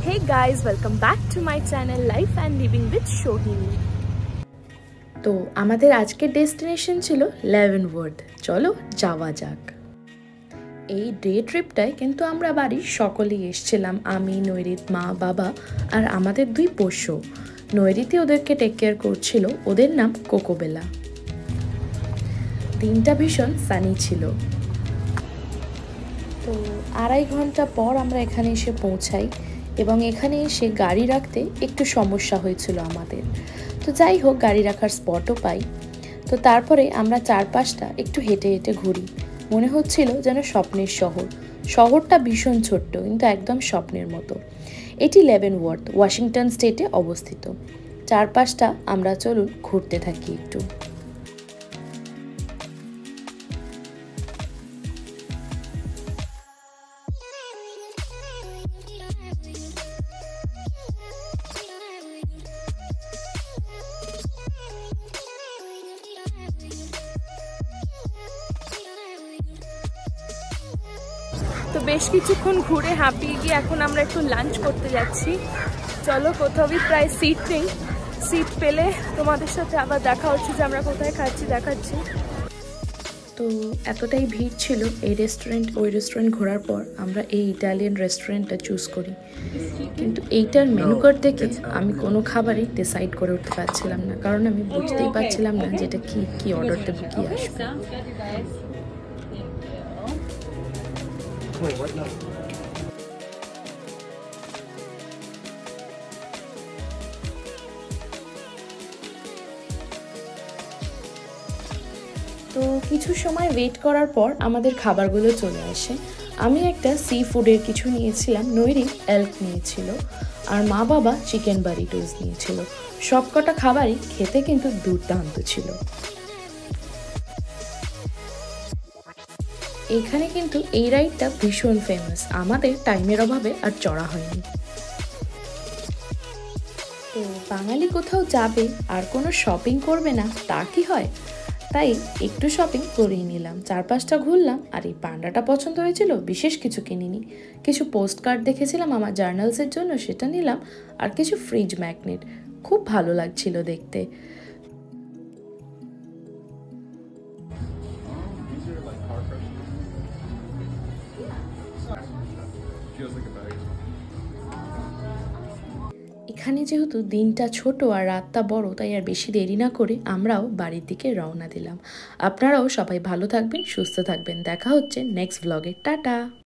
Hey guys, welcome back to my channel Life and Living with Shohini. তো আমাদের আজকের destination ছিল Leavenworth. চলো যাওয়া যাক। এই ডে ট্রিপটায় কিন্তু আমরা বাড়ির সকলেই এসেছিলাম, আমি, নৈরিত, মা, বাবা আর আমাদের দুই পোষ্য। নৈরিতই ওদেরকে টেক কেয়ার করছিল, ওদের নাম কোকোবেলা। দিনটা ভীষণ সানি ছিল। তো 2.5 ঘন্টা পর আমরা এখানে এসে পৌঁছাই এবং এখানে এসে গাড়ি রাখতে একটু সমস্যা হয়েছিল আমাদের। তো যাই হোক, গাড়ি রাখার স্পটও পাই। তো তারপরে আমরা চারপাশটা একটু হেঁটে হেঁটে ঘুরি। মনে হচ্ছিল যেন স্বপ্নের শহর। শহরটা ভীষণ ছোট্ট কিন্তু একদম স্বপ্নের মতো। এটি লেভেনওয়ার্থ, ওয়াশিংটন স্টেটে অবস্থিত। চারপাশটা আমরা চলুন ঘুরতে থাকি একটু। তো বেশ কিছুক্ষণ ঘুরে হাঁপিয়ে গিয়ে এখন আমরা একটু লাঞ্চ করতে যাচ্ছি। চলো, কোথাও প্রায় সিট নেই, সিট পেলে তোমাদের সাথে আবার দেখা হচ্ছে যে আমরা কোথায় খাচ্ছি দেখাচ্ছি। তো এতটাই ভিড় ছিল, এই রেস্টুরেন্ট ওই রেস্টুরেন্ট ঘোরার পর আমরা এই ইটালিয়ান রেস্টুরেন্টটা চুজ করি। কিন্তু এইটার মেনু কার্ড দেখে আমি কোনো খাবারই ডিসাইড করে উঠতে পারছিলাম না, কারণ আমি বুঝতেই পারছিলাম না যেটা কি অর্ডার দেবো, কি আসবে। Wait, what? No. তো কিছু সময় ওয়েট করার পর আমাদের খাবারগুলো চলে আসে। আমি একটা সি ফুডের কিছু নিয়েছিলাম, নৈরি এল্ক নিয়েছিল, আর মা বাবা চিকেন বারিটোস নিয়েছিল। সবকটা খাবারই খেতে কিন্তু দুর্দান্ত ছিল। এখানে কিন্তু এই রাইডটা ভীষণ ফেমাস, আমাদের টাইমের অভাবে আর চড়া হয়নি। তো বাঙালি কোথাও যাবে আর কোনো শপিং করবে না তা কি হয়, তাই একটু শপিং করেই নিলাম। চারপাশটা ঘুরলাম আর এই পান্ডাটা পছন্দ হয়েছিল, বিশেষ কিছু কিনিনি। কিছু পোস্ট কার্ড দেখেছিলাম আমার জার্নালসের জন্য, সেটা নিলাম, আর কিছু ফ্রিজ ম্যাগনেট, খুব ভালো লাগছিল দেখতে। এখানে যেহেতু দিনটা ছোট আর রাতটা বড়, তাই আর বেশি দেরি না করে আমরাও বাড়ির দিকে রওনা দিলাম। আপনারাও সবাই ভালো থাকবেন, সুস্থ থাকবেন। দেখা হচ্ছে নেক্সট ব্লগে। টাটা।